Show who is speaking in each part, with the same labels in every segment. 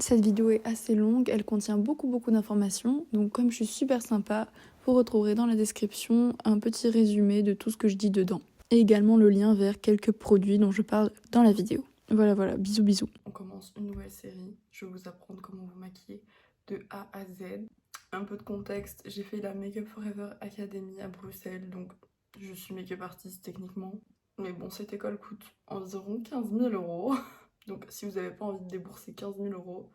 Speaker 1: Cette vidéo est assez longue, elle contient beaucoup d'informations, donc comme je suis super sympa, vous retrouverez dans la description un petit résumé de tout ce que je dis dedans. Et également le lien vers quelques produits dont je parle dans la vidéo. Voilà, bisous. On commence une nouvelle série, je vais vous apprendre comment vous maquiller de A à Z. Un peu de contexte, j'ai fait la Make Up Forever Academy à Bruxelles, donc je suis make-up artiste techniquement. Mais bon, cette école coûte environ 15 000 €. Donc si vous n'avez pas envie de débourser 15 000 €,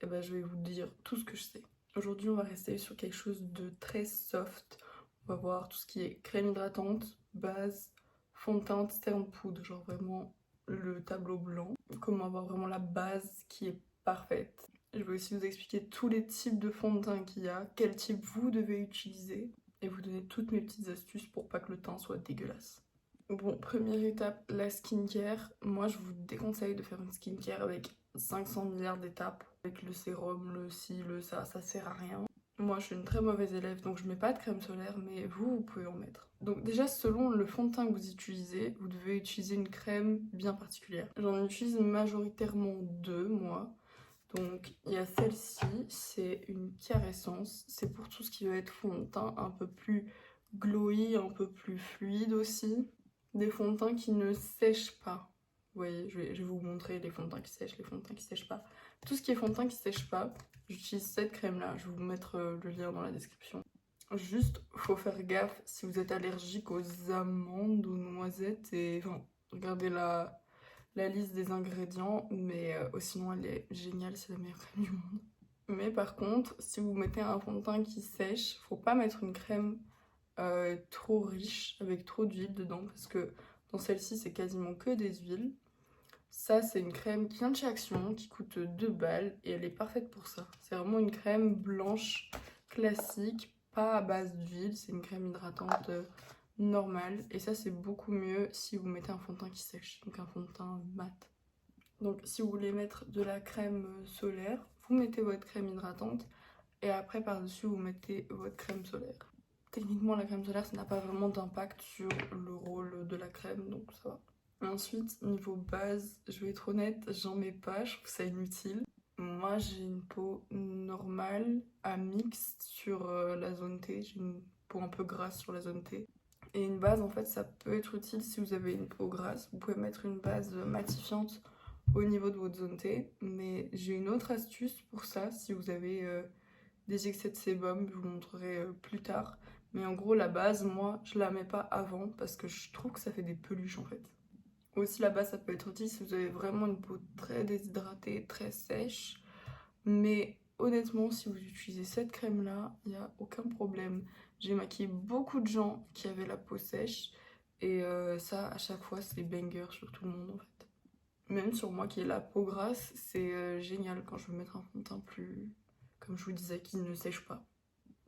Speaker 1: eh ben, je vais vous dire tout ce que je sais. Aujourd'hui, on va rester sur quelque chose de très soft. On va voir tout ce qui est crème hydratante, base, fond de teint, teint poudre, genre vraiment le tableau blanc. Comment avoir vraiment la base qui est parfaite. Je vais aussi vous expliquer tous les types de fond de teint qu'il y a, quel type vous devez utiliser, et vous donner toutes mes petites astuces pour pas que le teint soit dégueulasse. Bon, première étape, la skincare. Moi, je vous déconseille de faire une skincare avec 500 milliards d'étapes. Avec le sérum, le ci, le ça sert à rien. Moi, je suis une très mauvaise élève, donc je mets pas de crème solaire, mais vous pouvez en mettre. Donc déjà, selon le fond de teint que vous utilisez, vous devez utiliser une crème bien particulière. J'en utilise majoritairement deux, moi. Donc, il y a celle-ci, c'est une Caressence. C'est pour tout ce qui va être fond de teint un peu plus glowy, un peu plus fluide aussi. Des fonds de teint qui ne sèchent pas. Vous voyez, je vais vous montrer les fonds de teint qui sèchent, les fonds de teint qui sèchent pas. Tout ce qui est fond de teint qui sèche pas, j'utilise cette crème-là. Je vais vous mettre le lien dans la description. Juste, faut faire gaffe si vous êtes allergique aux amandes, aux noisettes. Et enfin, regardez la liste des ingrédients, mais sinon elle est géniale, c'est la meilleure crème du monde. Mais par contre, si vous mettez un fond de teint qui sèche, faut pas mettre une crème trop riche avec trop d'huile dedans, parce que dans celle-ci c'est quasiment que des huiles. Ça, c'est une crème qui vient de chez Action, qui coûte 2 balles et elle est parfaite pour ça. C'est vraiment une crème blanche classique, pas à base d'huile, c'est une crème hydratante normale. Et ça, c'est beaucoup mieux si vous mettez un fond de teint qui sèche, donc un fond de teint mat. Donc si vous voulez mettre de la crème solaire, vous mettez votre crème hydratante et après par-dessus vous mettez votre crème solaire. Techniquement la crème solaire ça n'a pas vraiment d'impact sur le rôle de la crème, donc ça va. Ensuite niveau base, je vais être honnête, j'en mets pas, je trouve ça inutile. Moi j'ai une peau normale à mixte sur la zone T, j'ai une peau un peu grasse sur la zone T. Et une base en fait ça peut être utile si vous avez une peau grasse, vous pouvez mettre une base matifiante au niveau de votre zone T, mais j'ai une autre astuce pour ça si vous avez des excès de sébum, je vous montrerai plus tard. Mais en gros la base, moi je la mets pas avant parce que je trouve que ça fait des peluches en fait. Aussi la base ça peut être utile si vous avez vraiment une peau très déshydratée, très sèche, mais honnêtement si vous utilisez cette crème là, il n'y a aucun problème. J'ai maquillé beaucoup de gens qui avaient la peau sèche et ça à chaque fois c'est banger sur tout le monde en fait. Même sur moi qui ai la peau grasse, c'est génial quand je veux mettre un fond de teint plus, comme je vous disais, qui ne sèche pas.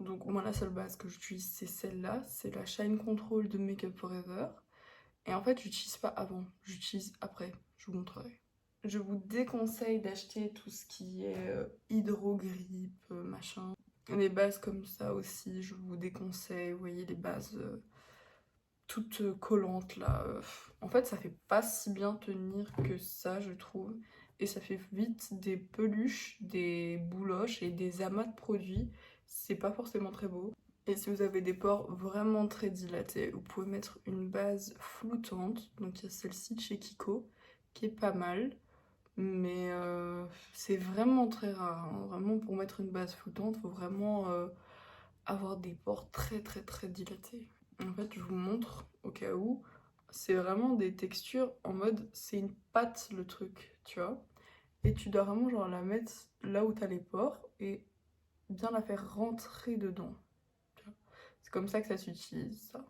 Speaker 1: Donc moi la seule base que j'utilise c'est celle-là, c'est la Shine Control de Make Up Forever. Et en fait j'utilise pas avant, j'utilise après, je vous montrerai. Je vous déconseille d'acheter tout ce qui est hydrogrippe, machin. Les bases comme ça aussi, je vous déconseille, vous voyez les bases toute collante là. En fait, ça fait pas si bien tenir que ça, je trouve. Et ça fait vite des peluches, des bouloches et des amas de produits. C'est pas forcément très beau. Et si vous avez des pores vraiment très dilatés, vous pouvez mettre une base floutante. Donc il y a celle-ci de chez Kiko, qui est pas mal. Mais c'est vraiment très rare, hein. Vraiment, pour mettre une base floutante, il faut vraiment avoir des pores très dilatés. En fait, je vous montre au cas où. C'est vraiment des textures en mode c'est une pâte le truc, tu vois. Et tu dois vraiment genre la mettre là où t'as les pores et bien la faire rentrer dedans. C'est comme ça que ça s'utilise, ça.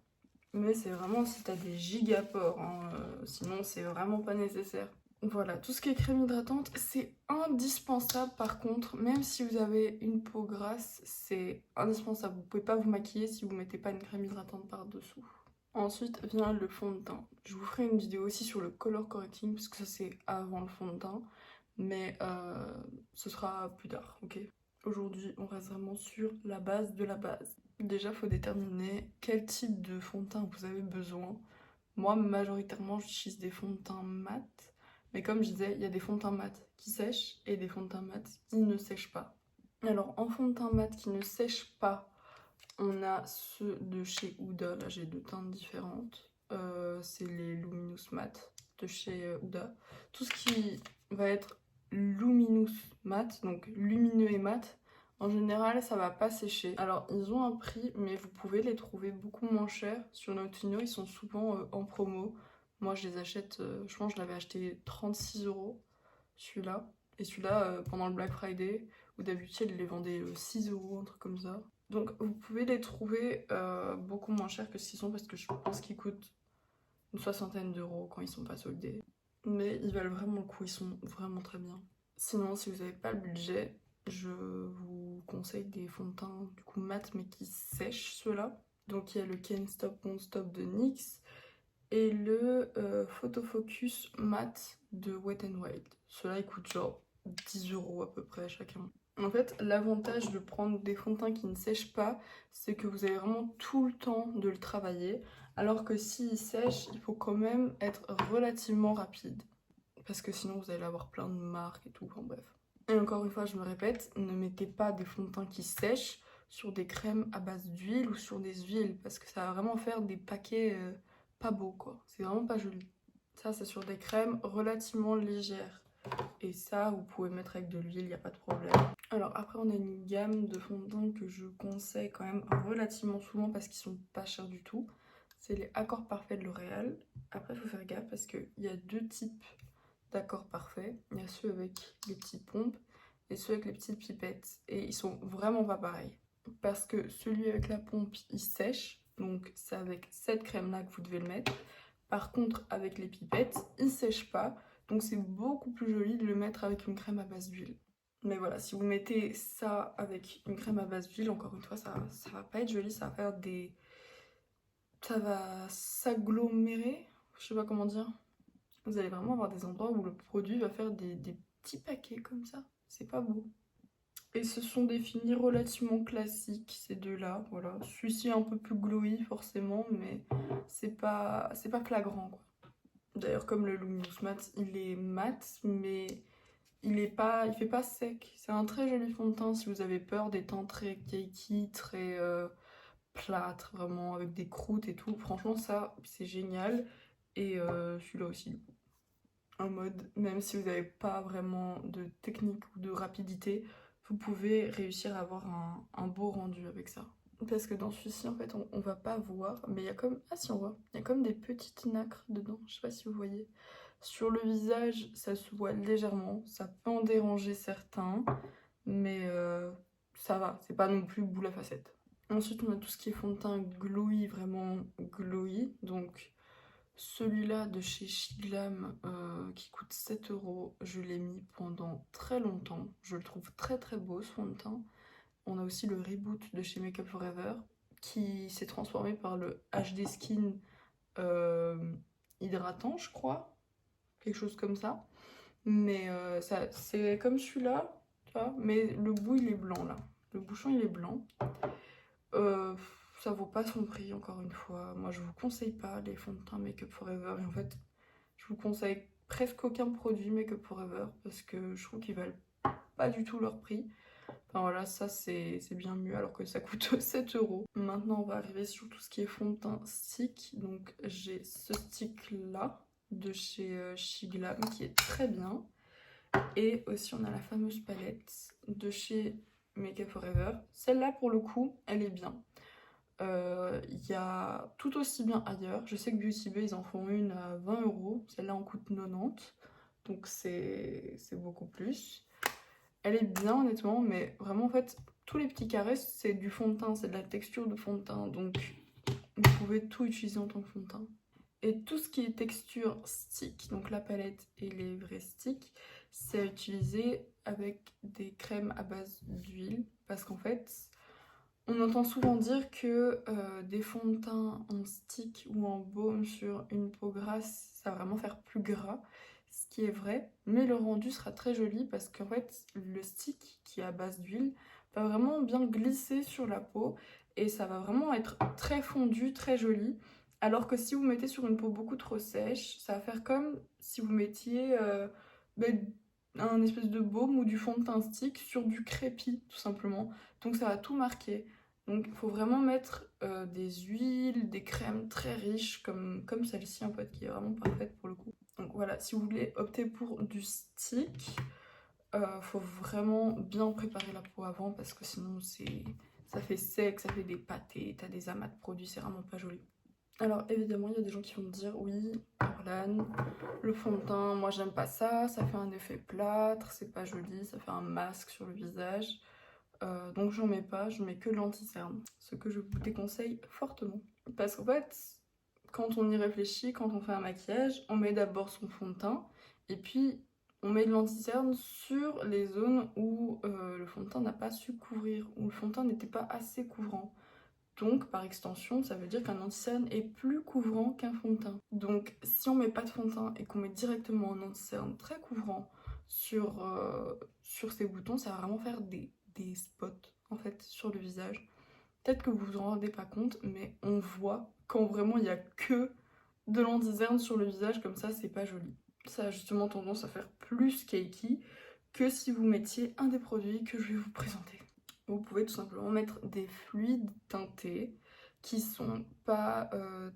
Speaker 1: Mais c'est vraiment si t'as des gigapores, hein, sinon c'est vraiment pas nécessaire. Voilà, tout ce qui est crème hydratante, c'est indispensable par contre, même si vous avez une peau grasse, c'est indispensable. Vous pouvez pas vous maquiller si vous mettez pas une crème hydratante par-dessous. Ensuite vient le fond de teint. Je vous ferai une vidéo aussi sur le color correcting, parce que ça c'est avant le fond de teint, mais ce sera plus tard, ok? Aujourd'hui, on reste vraiment sur la base de la base. Déjà, il faut déterminer quel type de fond de teint vous avez besoin. Moi, majoritairement, j'utilise des fonds de teint mat. Mais comme je disais, il y a des fonds de teint mat qui sèchent et des fonds de teint mat qui ne sèchent pas. Alors en fond de teint mat qui ne sèchent pas, on a ceux de chez Huda. Là j'ai deux teintes différentes. C'est les Luminous Matte de chez Huda. Tout ce qui va être Luminous Matte, donc lumineux et mat, en général ça va pas sécher. Alors ils ont un prix, mais vous pouvez les trouver beaucoup moins chers. Sur Notino, ils sont souvent en promo. Moi je les achète, je pense que je l'avais acheté 36 € celui-là. Et celui-là pendant le Black Friday, où d'habitude ils les vendaient 6 €, un truc comme ça. Donc vous pouvez les trouver beaucoup moins chers que ce qu'ils sont, parce que je pense qu'ils coûtent une soixantaine d'euros quand ils sont pas soldés. Mais ils valent vraiment le coup, ils sont vraiment très bien. Sinon, si vous n'avez pas le budget, je vous conseille des fonds de teint du coup mat mais qui sèchent ceux-là. Donc il y a le Can't Stop Won't Stop de NYX et le Photo Focus Matte de Wet n Wild. Ceux-là ils coûtent genre 10 € à peu près chacun. En fait, l'avantage de prendre des fonds de teint qui ne sèchent pas, c'est que vous avez vraiment tout le temps de le travailler. Alors que s'il sèche, il faut quand même être relativement rapide. Parce que sinon vous allez avoir plein de marques et tout, enfin bref. Et encore une fois, je me répète, ne mettez pas des fonds de teint qui sèchent sur des crèmes à base d'huile ou sur des huiles. Parce que ça va vraiment faire des paquets pas beaux quoi. C'est vraiment pas joli. Ça, c'est sur des crèmes relativement légères. Et ça, vous pouvez mettre avec de l'huile, il n'y a pas de problème. Alors après, on a une gamme de fonds de teint que je conseille quand même relativement souvent parce qu'ils sont pas chers du tout. C'est les Accords Parfaits de L'Oréal. Après, il faut faire gaffe parce qu'il y a deux types d'accords parfaits. Il y a ceux avec les petites pompes et ceux avec les petites pipettes. Et ils sont vraiment pas pareils. Parce que celui avec la pompe, il sèche. Donc c'est avec cette crème-là que vous devez le mettre. Par contre, avec les pipettes, il sèche pas. Donc c'est beaucoup plus joli de le mettre avec une crème à base d'huile. Mais voilà, si vous mettez ça avec une crème à base d'huile, encore une fois, ça va pas être joli, ça va faire des... Ça va s'agglomérer, je sais pas comment dire. Vous allez vraiment avoir des endroits où le produit va faire des petits paquets comme ça. C'est pas beau. Et ce sont des finis relativement classiques, ces deux-là. Voilà. Celui-ci est un peu plus glowy forcément, mais c'est pas flagrant, quoi. D'ailleurs, comme le Luminous Matte, il est mat, mais il fait pas sec. C'est un très joli fond de teint si vous avez peur des teints très cakey, très plâtre, vraiment avec des croûtes et tout. Franchement, ça, c'est génial. Et celui-là aussi, du coup. En mode, même si vous n'avez pas vraiment de technique ou de rapidité, vous pouvez réussir à avoir un beau rendu avec ça. Parce que dans celui-ci, en fait, on va pas voir, mais il y a comme... Ah si, on voit. Il y a comme des petites nacres dedans, je sais pas si vous voyez. Sur le visage, ça se voit légèrement, ça peut en déranger certains, mais ça va, c'est pas non plus boule à facettes. Ensuite, on a tout ce qui est fond de teint glowy, vraiment glowy, donc... Celui-là de chez Shiglam qui coûte 7 €, je l'ai mis pendant très longtemps. Je le trouve très très beau ce fond de teint. On a aussi le Reboot de chez Makeup Forever qui s'est transformé par le HD Skin hydratant, je crois. Quelque chose comme ça. Mais c'est comme celui-là, tu vois. Mais le bout il est blanc là. Le bouchon il est blanc. Ça vaut pas son prix, encore une fois. Moi, je vous conseille pas les fonds de teint Makeup Forever. Et en fait, je vous conseille presque aucun produit Makeup Forever parce que je trouve qu'ils valent pas du tout leur prix. Enfin voilà, ça c'est bien mieux alors que ça coûte 7 €. Maintenant, on va arriver sur tout ce qui est fond de teint stick. Donc, j'ai ce stick là de chez Shiglam qui est très bien. Et aussi, on a la fameuse palette de chez Makeup Forever. Celle-là, pour le coup, elle est bien. Il y a tout aussi bien ailleurs. Je sais que Beauty Bay, ils en font une à 20 €. Celle-là en coûte 90. Donc c'est beaucoup plus. Elle est bien honnêtement, mais vraiment en fait, tous les petits carrés, c'est du fond de teint, c'est de la texture de fond de teint. Donc vous pouvez tout utiliser en tant que fond de teint. Et tout ce qui est texture stick, donc la palette et les vrais sticks, c'est à utiliser avec des crèmes à base d'huile. Parce qu'en fait, on entend souvent dire que des fonds de teint en stick ou en baume sur une peau grasse, ça va vraiment faire plus gras, ce qui est vrai, mais le rendu sera très joli parce qu'en fait, le stick qui est à base d'huile va vraiment bien glisser sur la peau et ça va vraiment être très fondu, très joli. Alors que si vous mettez sur une peau beaucoup trop sèche, ça va faire comme si vous mettiez un espèce de baume ou du fond de teint stick sur du crépi, tout simplement. Donc ça va tout marquer. Donc il faut vraiment mettre des huiles, des crèmes très riches, comme celle-ci en fait, qui est vraiment parfaite pour le coup. Donc voilà, si vous voulez opter pour du stick, faut vraiment bien préparer la peau avant parce que sinon ça fait sec, ça fait des pâtés, t'as des amas de produits, c'est vraiment pas joli. Alors évidemment, il y a des gens qui vont me dire oui, Orlan, le fond de teint, moi j'aime pas ça, ça fait un effet plâtre, c'est pas joli, ça fait un masque sur le visage. Donc j'en mets pas, je mets que de l'anti-cerne, ce que je vous déconseille fortement. Parce qu'en fait, quand on y réfléchit, quand on fait un maquillage, on met d'abord son fond de teint et puis on met de l'anti-cerne sur les zones où le fond de teint n'a pas su couvrir, où le fond de teint n'était pas assez couvrant. Donc, par extension, ça veut dire qu'un anti-cerne est plus couvrant qu'un fond de teint. Donc, si on met pas de fond de teint et qu'on met directement un anti-cerne très couvrant sur ses boutons, ça va vraiment faire des spots, en fait, sur le visage. Peut-être que vous vous en rendez pas compte, mais on voit quand vraiment il y a que de l'anti-cerne sur le visage, comme ça, c'est pas joli. Ça a justement tendance à faire plus cakey que si vous mettiez un des produits que je vais vous présenter. Vous pouvez tout simplement mettre des fluides teintés qui sont pas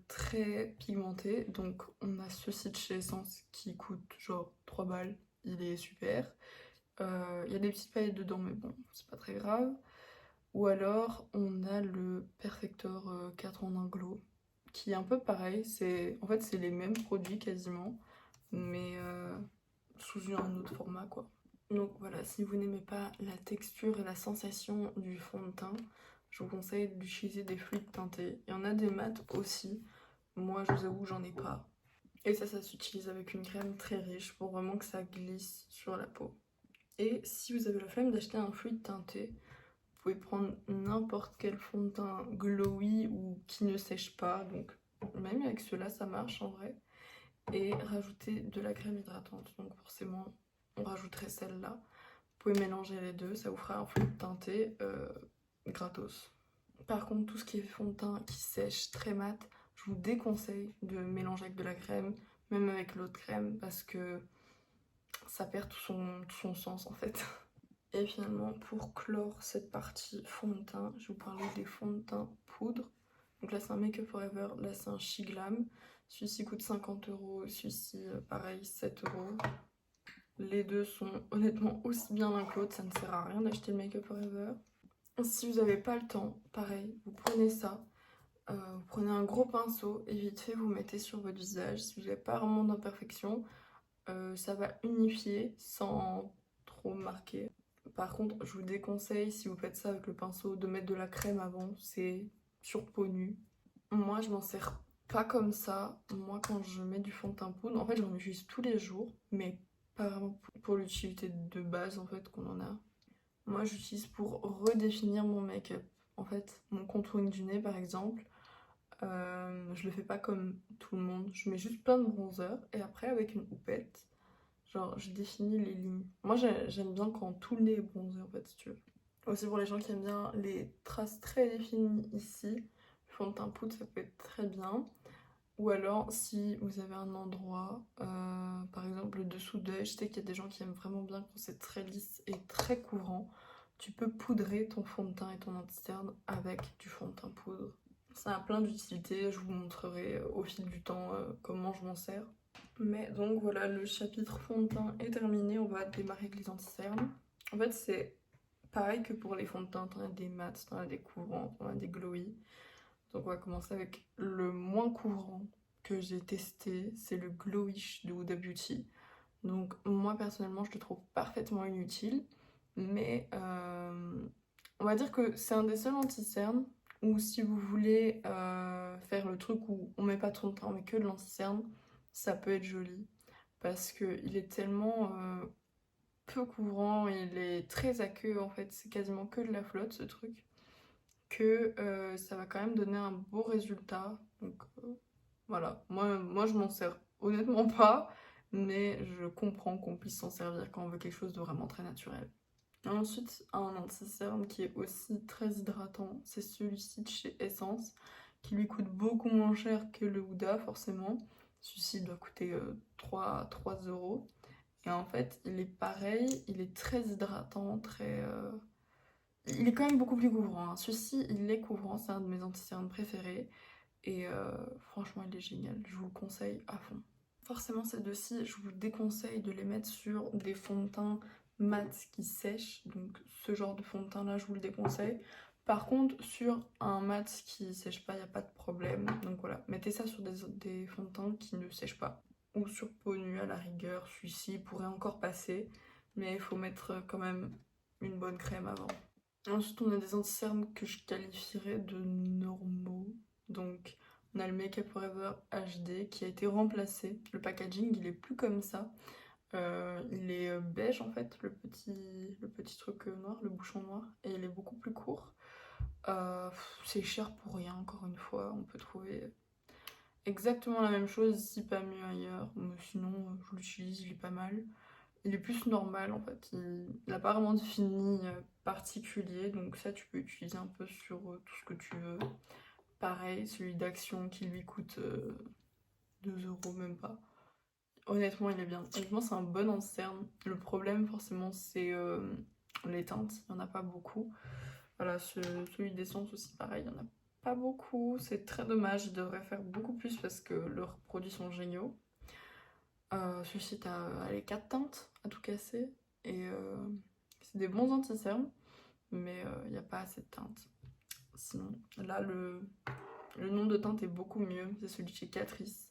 Speaker 1: très pigmentés. Donc on a ceci de chez Essence qui coûte genre 3 balles, il est super. Il y a des petites paillettes dedans mais bon, c'est pas très grave. Ou alors on a le Perfector 4 en 1 Glow qui est un peu pareil. En fait c'est les mêmes produits quasiment mais sous un autre format quoi. Donc voilà, si vous n'aimez pas la texture et la sensation du fond de teint, je vous conseille d'utiliser des fluides teintés. Il y en a des mats aussi, moi je vous avoue j'en ai pas. Et ça s'utilise avec une crème très riche pour vraiment que ça glisse sur la peau. Et si vous avez la flemme d'acheter un fluide teinté, vous pouvez prendre n'importe quel fond de teint glowy ou qui ne sèche pas, donc même avec ceux-là ça marche en vrai. Et rajouter de la crème hydratante, donc forcément on rajouterait celle-là. Vous pouvez mélanger les deux, ça vous fera un fluide teinté gratos. Par contre, tout ce qui est fond de teint qui sèche très mat, je vous déconseille de mélanger avec de la crème, même avec l'autre crème, parce que ça perd tout son sens en fait. Et finalement, pour clore cette partie fond de teint, je vais vous parler des fonds de teint poudre. Donc là, c'est un Make Up Forever, là, c'est un She Glam. Celui-ci coûte 50 €, celui-ci, pareil, 7 €. Les deux sont honnêtement aussi bien l'un que l'autre, ça ne sert à rien d'acheter le Make Up Forever. Si vous n'avez pas le temps, pareil, vous prenez ça, vous prenez un gros pinceau et vite fait vous mettez sur votre visage. Si vous n'avez pas vraiment d'imperfection, ça va unifier sans trop marquer. Par contre, je vous déconseille, si vous faites ça avec le pinceau, de mettre de la crème avant, c'est sur peau nue. Moi, je m'en sers pas comme ça. Moi, quand je mets du fond de teint poudre, en fait, j'en utilise tous les jours, mais pas vraiment pour l'utilité de base, en fait, qu'on en a. Moi, j'utilise pour redéfinir mon make-up. En fait, mon contouring du nez, par exemple, je le fais pas comme tout le monde. Je mets juste plein de bronzer et après, avec une houppette, genre, je définis les lignes. Moi, j'aime bien quand tout le nez est bronzé, en fait, si tu veux. Aussi pour les gens qui aiment bien les traces très définies ici, le fond de teint poudre, ça peut être très bien. Ou alors, si vous avez un endroit, par exemple le dessous d'œil, je sais qu'il y a des gens qui aiment vraiment bien quand c'est très lisse et très couvrant, tu peux poudrer ton fond de teint et ton anti-cerne avec du fond de teint poudre. Ça a plein d'utilités, je vous montrerai au fil du temps comment je m'en sers. Mais donc voilà, le chapitre fond de teint est terminé, on va démarrer avec les anti-cernes. En fait, c'est pareil que pour les fonds de teint, t'en as des mats, t'en as des couvrants, t'en as des glowy. Donc on va commencer avec le moins couvrant que j'ai testé, c'est le Glowish de Huda Beauty. Donc moi personnellement je le trouve parfaitement inutile, mais on va dire que c'est un des seuls anti-cernes où si vous voulez faire le truc où on met pas trop de teint, on met que de l'anti-cerne, ça peut être joli. Parce qu'il est tellement peu couvrant, il est très aqueux en fait, c'est quasiment que de la flotte ce truc que ça va quand même donner un beau résultat. Donc voilà, moi je m'en sers honnêtement pas, mais je comprends qu'on puisse s'en servir quand on veut quelque chose de vraiment très naturel. Et ensuite, un anti-cerne qui est aussi très hydratant, c'est celui-ci de chez Essence, qui lui coûte beaucoup moins cher que le Huda forcément. Celui-ci doit coûter 3 euros. Et en fait, il est pareil, il est très hydratant, il est quand même beaucoup plus couvrant, hein. Celui-ci, il est couvrant, c'est un de mes anti-cernes préférés. Et franchement, il est génial, je vous le conseille à fond. Forcément, ces deux-ci, je vous déconseille de les mettre sur des fonds de teint mat qui sèchent. Donc ce genre de fond de teint là, je vous le déconseille. Par contre, sur un mat qui sèche pas, il n'y a pas de problème. Donc voilà, mettez ça sur des fonds de teint qui ne sèchent pas. Ou sur peau nue à la rigueur, celui-ci pourrait encore passer. Mais il faut mettre quand même une bonne crème avant. Ensuite, on a des anti-cernes que je qualifierais de normaux. Donc, on a le Make Up Forever HD qui a été remplacé. Le packaging, il est plus comme ça. Il est beige en fait, le petit truc noir, le bouchon noir. Et il est beaucoup plus court. C'est cher pour rien, encore une fois. On peut trouver exactement la même chose, si pas mieux ailleurs. Mais sinon, je l'utilise, il est pas mal. Il est plus normal en fait, il n'a pas vraiment de fini particulier, donc ça tu peux utiliser un peu sur tout ce que tu veux. Pareil, celui d'Action qui lui coûte 2 euros même pas. Honnêtement il est bien, honnêtement c'est un bon anti-cerne. Le problème forcément c'est les teintes, il n'y en a pas beaucoup. Voilà, celui d'Essence aussi pareil, il n'y en a pas beaucoup, c'est très dommage, ils devraient faire beaucoup plus parce que leurs produits sont géniaux. Celui-ci, t'as les 4 teintes à tout casser. Et c'est des bons anti-cernes, mais il n'y a pas assez de teintes. Sinon, là, le nom de teinte est beaucoup mieux. C'est celui de chez Catrice.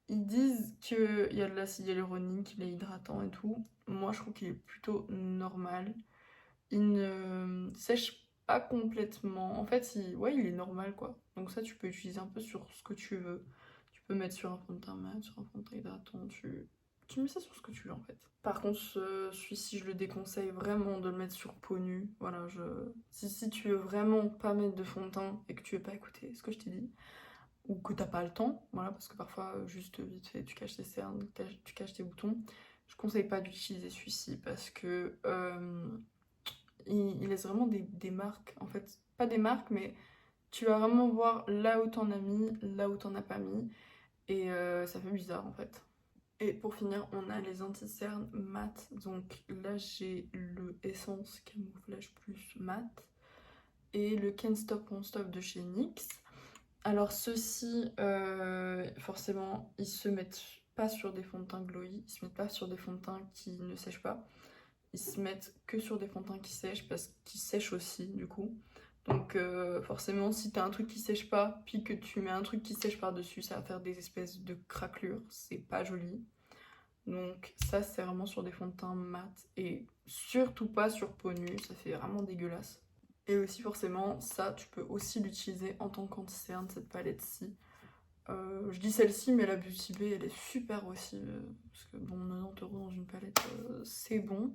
Speaker 1: Ils disent qu'il y a de l'acide hyaluronique, qu'il est hydratant et tout. Moi, je trouve qu'il est plutôt normal. Il ne sèche pas complètement. En fait, ouais, il est normal, quoi. Donc ça, tu peux utiliser un peu sur ce que tu veux. Tu peux mettre sur un fond de teint mat, sur un fond de teint hydratant, tu mets ça sur ce que tu veux en fait. Par contre, celui-ci, je le déconseille vraiment de le mettre sur peau nue. Voilà, si tu veux vraiment pas mettre de fond de teint et que tu veux pas écouter ce que je t'ai dit, ou que t'as pas le temps, voilà, parce que parfois, juste vite fait, tu caches tes cernes, tu caches tes boutons, je conseille pas d'utiliser celui-ci parce que il laisse vraiment des marques, en fait, pas des marques, mais tu vas vraiment voir là où t'en as mis, là où t'en as pas mis, et ça fait bizarre en fait. Et pour finir, on a les anti-cernes mat. Donc là, j'ai le Essence Camouflage Plus mat et le Can't Stop Won't Stop de chez NYX. Alors ceux-ci, forcément, ils se mettent pas sur des fonds de teint glowy, ils se mettent pas sur des fonds de teint qui ne sèchent pas. Ils se mettent que sur des fonds de teint qui sèchent parce qu'ils sèchent aussi du coup. Donc forcément si t'as un truc qui sèche pas puis que tu mets un truc qui sèche par dessus, ça va faire des espèces de craquelures, c'est pas joli. Donc ça c'est vraiment sur des fonds de teint mat et surtout pas sur peau nue, ça fait vraiment dégueulasse. Et aussi forcément ça tu peux aussi l'utiliser en tant qu'anti-cerne, cette palette-ci. Je dis celle-ci mais la Beauty Bay elle est super aussi parce que bon 90 € dans une palette c'est bon.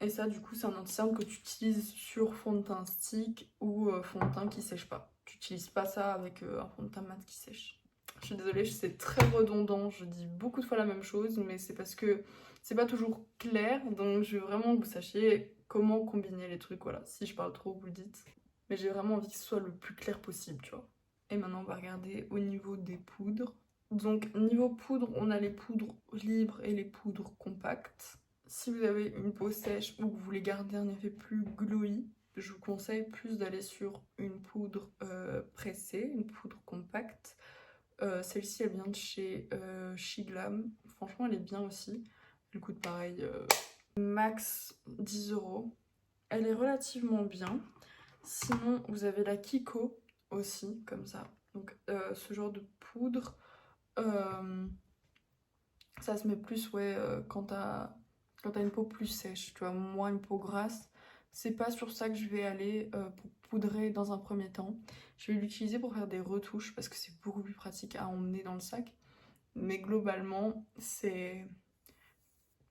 Speaker 1: Et ça, du coup, c'est un anti-cerne que tu utilises sur fond de teint stick ou fond de teint qui sèche pas. Tu n'utilises pas ça avec un fond de teint mat qui sèche. Je suis désolée, c'est très redondant, je dis beaucoup de fois la même chose, mais c'est parce que c'est pas toujours clair, donc je veux vraiment que vous sachiez comment combiner les trucs, voilà. Si je parle trop, vous le dites. Mais j'ai vraiment envie que ce soit le plus clair possible, tu vois. Et maintenant, on va regarder au niveau des poudres. Donc, niveau poudre, on a les poudres libres et les poudres compactes. Si vous avez une peau sèche ou que vous voulez garder un effet plus glowy, je vous conseille plus d'aller sur une poudre pressée, une poudre compacte. Celle-ci, elle vient de chez Shiglam. Franchement, elle est bien aussi. Elle coûte pareil, max 10 €. Elle est relativement bien. Sinon, vous avez la Kiko aussi, comme ça. Donc, ce genre de poudre, ça se met plus, ouais, quand t'as une peau plus sèche, tu vois. Moi, une peau grasse, c'est pas sur ça que je vais aller pour poudrer dans un premier temps. Je vais l'utiliser pour faire des retouches parce que c'est beaucoup plus pratique à emmener dans le sac. Mais globalement,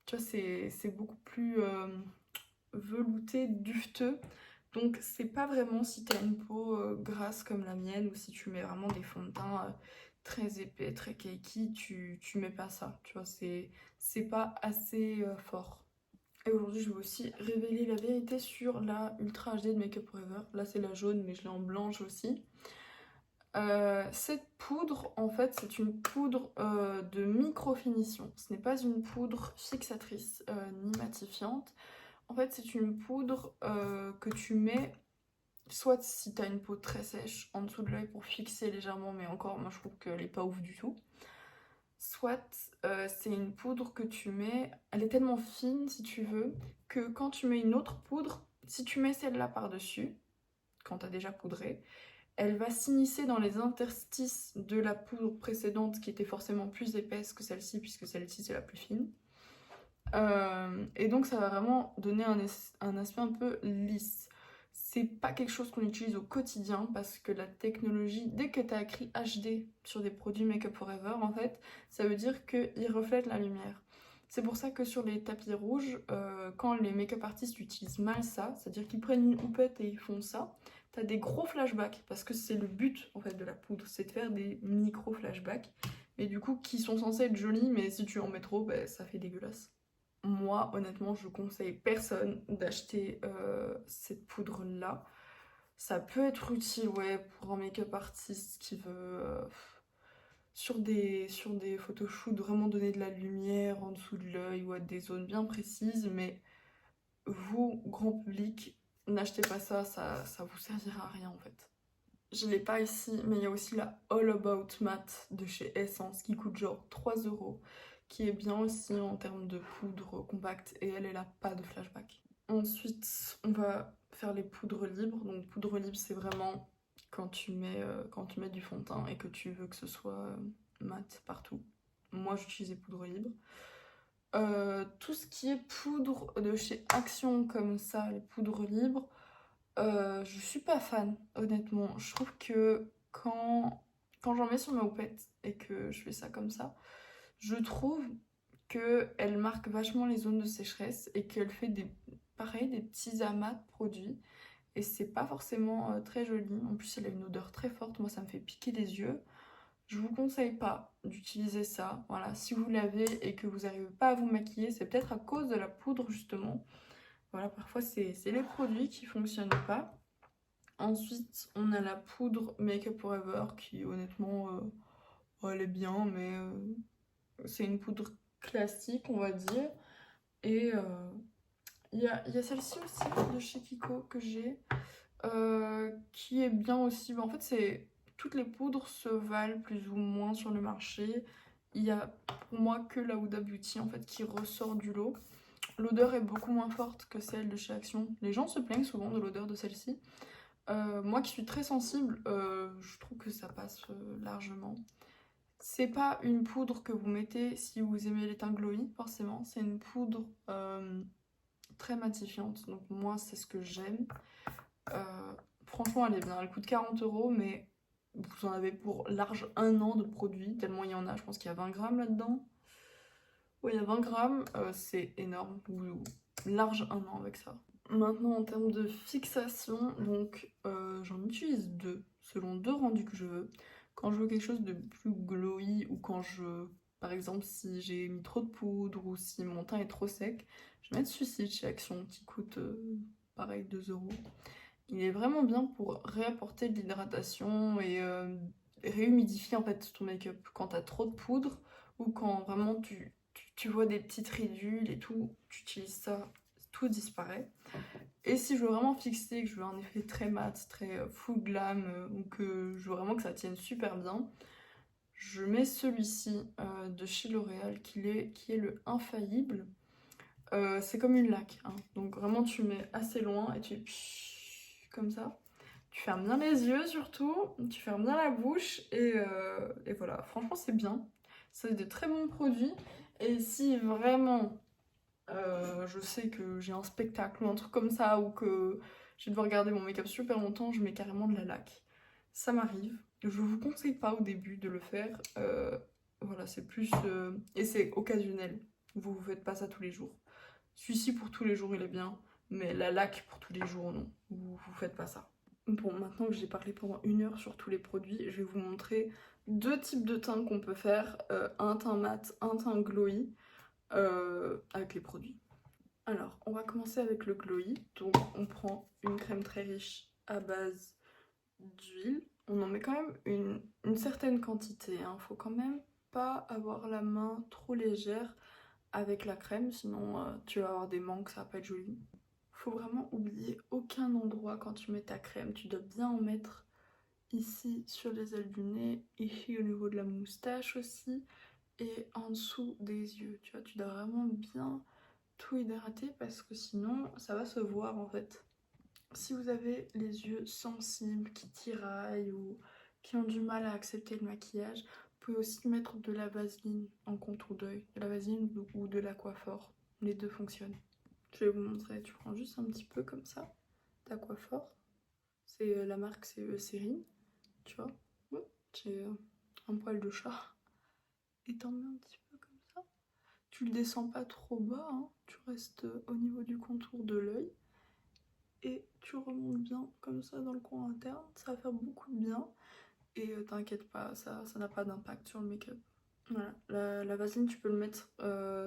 Speaker 1: tu vois, c'est beaucoup plus velouté, dufteux. Donc c'est pas vraiment si t'as une peau grasse comme la mienne ou si tu mets vraiment des fonds de teint très épais, très cakey, tu mets pas ça, tu vois, c'est pas assez fort. Et aujourd'hui je vais aussi révéler la vérité sur la Ultra HD de Make Up Forever. Là c'est la jaune mais je l'ai en blanche aussi. Cette poudre, en fait, c'est une poudre de micro-finition. Ce n'est pas une poudre fixatrice ni matifiante. En fait, c'est une poudre que tu mets, soit si tu as une peau très sèche, en dessous de l'œil pour fixer légèrement, mais encore, moi je trouve qu'elle est pas ouf du tout. Soit c'est une poudre que tu mets, elle est tellement fine si tu veux, que quand tu mets une autre poudre, si tu mets celle-là par-dessus, quand tu as déjà poudré, elle va s'immiscer dans les interstices de la poudre précédente qui était forcément plus épaisse que celle-ci, puisque celle-ci c'est la plus fine. Et donc ça va vraiment donner un aspect un peu lisse. C'est pas quelque chose qu'on utilise au quotidien parce que la technologie, dès que tu as écrit HD sur des produits Make Up Forever, en fait, ça veut dire qu'ils reflètent la lumière. C'est pour ça que sur les tapis rouges, quand les make-up artistes utilisent mal ça, c'est-à-dire qu'ils prennent une houppette et ils font ça, t'as des gros flashbacks parce que c'est le but en fait de la poudre, c'est de faire des micro flashbacks, et du coup qui sont censés être jolis, mais si tu en mets trop, bah, ça fait dégueulasse. Moi, honnêtement, je conseille personne d'acheter cette poudre-là. Ça peut être utile, ouais, pour un make-up artiste qui veut, sur des photoshoots, vraiment donner de la lumière en dessous de l'œil ou à des zones bien précises, mais vous, grand public, n'achetez pas ça, ça vous servira à rien en fait. Je l'ai pas ici, mais il y a aussi la All About Matte de chez Essence qui coûte genre 3 euros, qui est bien aussi en termes de poudre compacte, et elle a pas de flashback. Ensuite, on va faire les poudres libres. Donc poudre libre, c'est vraiment quand tu mets du fond de teint et que tu veux que ce soit mat partout. Moi, j'utilisais poudre libre. Tout ce qui est poudre de chez Action comme ça, les poudres libres, je suis pas fan, honnêtement. Je trouve que quand j'en mets sur ma houppette et que je fais ça comme ça, je trouve qu'elle marque vachement les zones de sécheresse et qu'elle fait pareil, des petits amas de produits. Et c'est pas forcément très joli. En plus, elle a une odeur très forte. Moi, ça me fait piquer des yeux. Je vous conseille pas d'utiliser ça. Voilà, si vous l'avez et que vous n'arrivez pas à vous maquiller, c'est peut-être à cause de la poudre, justement. Voilà, parfois, c'est les produits qui fonctionnent pas. Ensuite, on a la poudre Make Up Forever qui, honnêtement, elle est bien, mais c'est une poudre classique, on va dire. Et il y a celle-ci aussi de chez Kiko que j'ai, qui est bien aussi. En fait, toutes les poudres se valent plus ou moins sur le marché. Il y a pour moi que la Huda Beauty en fait qui ressort du lot. L'odeur est beaucoup moins forte que celle de chez Action. Les gens se plaignent souvent de l'odeur de celle-ci. Moi qui suis très sensible, je trouve que ça passe largement. C'est pas une poudre que vous mettez si vous aimez les teints glowy, forcément. C'est une poudre très matifiante. Donc moi, c'est ce que j'aime. Franchement, elle est bien. Elle coûte 40 euros, mais vous en avez pour large 1 an de produit, tellement il y en a. Je pense qu'il y a 20 grammes là-dedans. Oui, il y a 20 grammes, c'est énorme. Vous large 1 an avec ça. Maintenant, en termes de fixation, donc j'en utilise deux, selon deux rendus que je veux. Quand je veux quelque chose de plus glowy ou quand par exemple, si j'ai mis trop de poudre ou si mon teint est trop sec, je vais mettre celui-ci chez Action qui coûte pareil 2 euros. Il est vraiment bien pour réapporter de l'hydratation et réhumidifier en fait ton make-up. Quand t'as trop de poudre ou quand vraiment tu vois des petites ridules et tout, tu utilises ça, tout disparaît. Et si je veux vraiment fixer, que je veux un effet très mat, très full glam, ou que je veux vraiment que ça tienne super bien, je mets celui-ci de chez L'Oréal qui est le Infaillible. C'est comme une laque, hein. Donc vraiment tu mets assez loin et tu comme ça. Tu fermes bien les yeux surtout, tu fermes bien la bouche et voilà. Franchement c'est bien. C'est de très bons produits. Et si vraiment je sais que j'ai un spectacle ou un truc comme ça, ou que je vais devoir garder mon make-up super longtemps, je mets carrément de la laque. Ça m'arrive. Je vous conseille pas au début de le faire. Voilà, c'est plus... et c'est occasionnel. Vous faites pas ça tous les jours. Celui-ci pour tous les jours, il est bien. Mais la laque pour tous les jours, non. Vous faites pas ça. Bon, maintenant que j'ai parlé pendant 1 heure sur tous les produits, je vais vous montrer deux types de teints qu'on peut faire. Un teint mat, un teint glowy. Avec les produits. Alors, on va commencer avec le glowy. Donc, on prend une crème très riche à base d'huile. on en met quand même une certaine quantité, hein. Faut quand même pas avoir la main trop légère avec la crème, sinon tu vas avoir des manques, ça va pas être joli. Faut vraiment oublier aucun endroit quand tu mets ta crème. Tu dois bien en mettre ici sur les ailes du nez, ici au niveau de la moustache aussi, et en dessous des yeux. Tu vois, tu dois vraiment bien tout hydrater parce que sinon ça va se voir en fait. Si vous avez les yeux sensibles, qui tiraillent ou qui ont du mal à accepter le maquillage, vous pouvez aussi mettre de la vaseline en contour d'œil. De la vaseline ou de l'aquaphor. Les deux fonctionnent. Je vais vous montrer. Tu prends juste un petit peu comme ça d'aquaphor. C'est la marque, c'est Eucérine. Tu vois, j'ai un poil de chat. Et t'en mets un petit peu comme ça. Tu le descends pas trop bas, hein. Tu restes au niveau du contour de l'œil. Et tu remontes bien comme ça dans le coin interne, ça va faire beaucoup de bien. Et t'inquiète pas, ça n'a pas d'impact sur le make-up. Voilà, la vaseline tu peux le mettre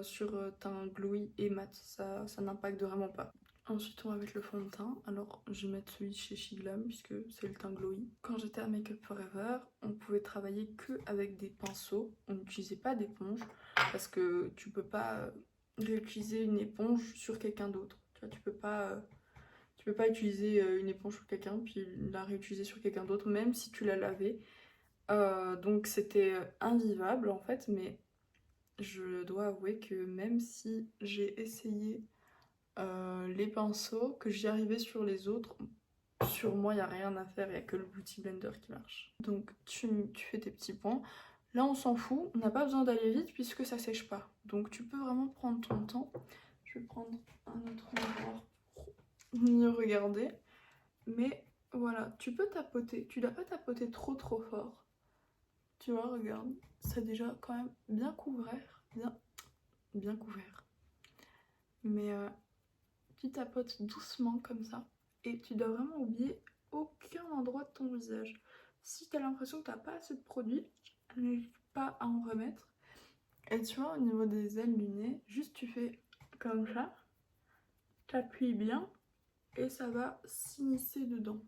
Speaker 1: sur teint glowy et mat, ça n'impacte vraiment pas. Ensuite on va mettre le fond de teint, alors je vais mettre celui de chez Shiglam puisque c'est le teint glowy. Quand j'étais à Make Up Forever, on pouvait travailler que avec des pinceaux, on n'utilisait pas d'éponge parce que tu peux pas réutiliser une éponge sur quelqu'un d'autre. Tu vois, tu peux pas utiliser une éponge sur quelqu'un puis la réutiliser sur quelqu'un d'autre, même si tu l'as lavé. Donc c'était invivable en fait, mais je dois avouer que même si j'ai essayé les pinceaux, que j'y arrivais sur les autres, sur moi il n'y a rien à faire, il n'y a que le Beauty Blender qui marche. Donc tu fais tes petits points. Là on s'en fout, on n'a pas besoin d'aller vite puisque ça sèche pas. Donc tu peux vraiment prendre ton temps. Je vais prendre un autre miroir pour mieux regarder. Mais voilà, tu peux tapoter, tu dois pas tapoter trop fort. Tu vois, regarde, c'est déjà quand même bien couvert, bien couvert. Mais tu tapotes doucement comme ça et tu dois vraiment oublier aucun endroit de ton visage. Si tu as l'impression que tu n'as pas assez de produit, n'hésite pas à en remettre. Et tu vois, au niveau des ailes du nez, juste tu fais comme ça, tu appuies bien et ça va s'immiscer dedans.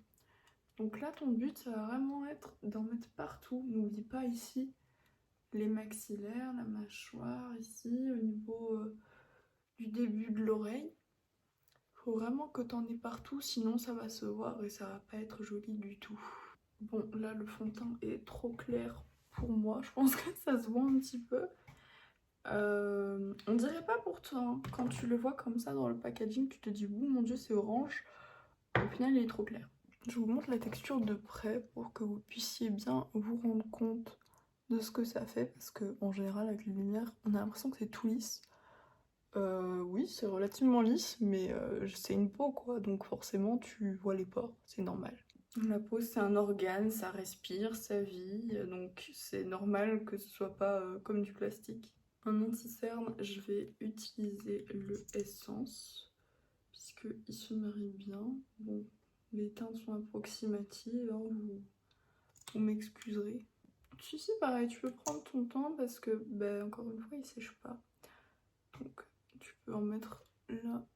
Speaker 1: Donc là, ton but, ça va vraiment être d'en mettre partout. N'oublie pas ici les maxillaires, la mâchoire, ici, au niveau du début de l'oreille. Faut vraiment que t'en aies partout, sinon ça va se voir et ça va pas être joli du tout. Bon, là, le fond de teint est trop clair pour moi. Je pense que ça se voit un petit peu. On dirait pas pour toi, hein. Quand tu le vois comme ça dans le packaging, tu te dis, ouh mon dieu, c'est orange. Au final, il est trop clair. Je vous montre la texture de près pour que vous puissiez bien vous rendre compte de ce que ça fait, parce que en général avec les lumières on a l'impression que c'est tout lisse. Oui, c'est relativement lisse, mais c'est une peau quoi, donc forcément tu vois les pores, c'est normal. La peau c'est un organe, ça respire, ça vit, donc c'est normal que ce soit pas comme du plastique. En anti-cerne, je vais utiliser le Essence puisque il se marie bien. Bon, les teintes sont approximatives, hein, vous m'excuserez. Si, pareil, tu peux prendre ton temps parce que, bah, encore une fois, il sèche pas. Donc, tu peux en mettre là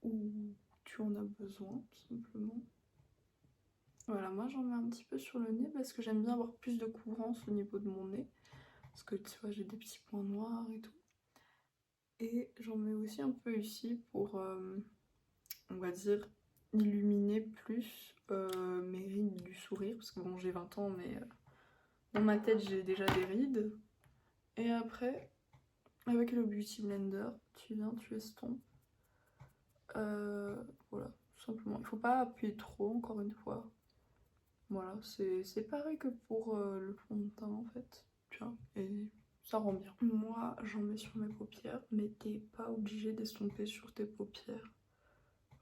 Speaker 1: où tu en as besoin, tout simplement. Voilà, moi j'en mets un petit peu sur le nez parce que j'aime bien avoir plus de couvrance au niveau de mon nez. Parce que tu vois, j'ai des petits points noirs et tout. Et j'en mets aussi un peu ici pour, on va dire, illuminer plus mes rides du sourire. Parce que bon, j'ai 20 ans, mais dans ma tête, j'ai déjà des rides. Et après, avec le Beauty Blender, tu viens, tu estompes. Voilà, tout simplement. Il faut pas appuyer trop, encore une fois. Voilà, c'est pareil que pour le fond de teint en fait. Tu vois, et ça rend bien. Moi, j'en mets sur mes paupières, mais t'es pas obligé d'estomper sur tes paupières.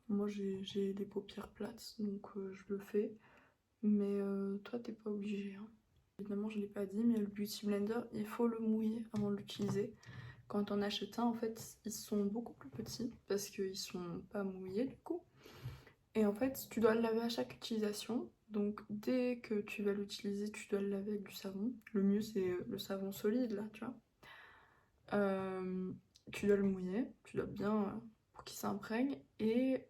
Speaker 1: Moi, j'ai des paupières plates, donc je le fais. Mais toi, t'es pas obligé, hein. Évidemment, je l'ai pas dit, mais le Beauty Blender, il faut le mouiller avant de l'utiliser. Quand on achète un, en fait, ils sont beaucoup plus petits parce qu'ils sont pas mouillés du coup. Et en fait, tu dois le laver à chaque utilisation. Donc dès que tu vas l'utiliser, tu dois le laver avec du savon. Le mieux, c'est le savon solide, là, tu vois. Tu dois le mouiller, tu dois bien pour qu'il s'imprègne. Et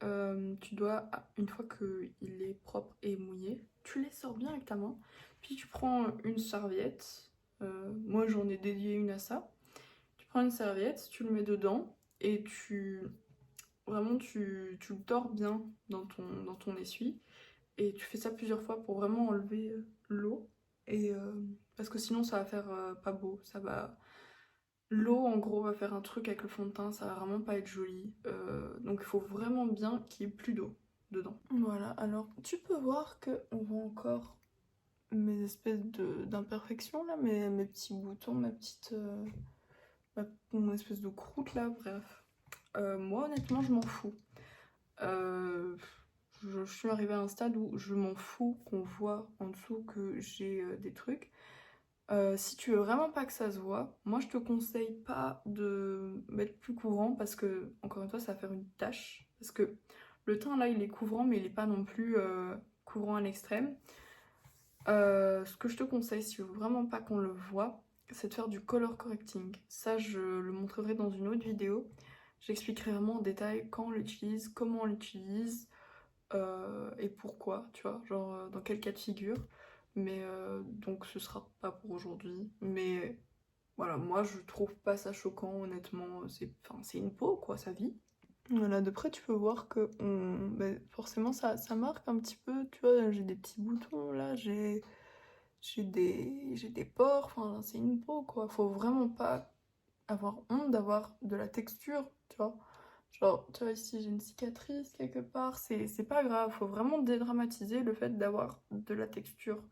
Speaker 1: tu dois, une fois qu'il est propre et mouillé, tu les sors bien avec ta main. Puis tu prends une serviette. Moi j'en ai dédié une à ça. Tu prends une serviette, tu le mets dedans et vraiment tu le tords bien dans ton essuie. Et tu fais ça plusieurs fois pour vraiment enlever l'eau. Et parce que sinon ça va faire pas beau. L'eau en gros va faire un truc avec le fond de teint, ça va vraiment pas être joli. Donc il faut vraiment bien qu'il n'y ait plus d'eau dedans. Voilà, alors tu peux voir que on voit encore mes espèces d'imperfections là, mes petits boutons, mon espèce de croûte là, bref. Moi honnêtement je m'en fous. Je suis arrivée à un stade où je m'en fous qu'on voit en dessous que j'ai des trucs. Si tu veux vraiment pas que ça se voit, moi je te conseille pas de mettre plus couvrant parce que, encore une fois, ça va faire une tache. Parce que le teint là il est couvrant mais il est pas non plus couvrant à l'extrême. Ce que je te conseille si tu veux vraiment pas qu'on le voit, c'est de faire du color correcting. Ça je le montrerai dans une autre vidéo. J'expliquerai vraiment en détail quand on l'utilise, comment on l'utilise et pourquoi, tu vois, genre dans quel cas de figure. Mais donc ce sera pas pour aujourd'hui. Mais voilà, moi je trouve pas ça choquant, honnêtement. C'est une peau, quoi, ça vit. Voilà, de près tu peux voir que forcément ça marque un petit peu, tu vois, j'ai des petits boutons là, j'ai des pores, enfin c'est une peau quoi. Faut vraiment pas avoir honte d'avoir de la texture, tu vois. Genre, tu vois, ici j'ai une cicatrice quelque part, c'est pas grave, faut vraiment dédramatiser le fait d'avoir de la texture.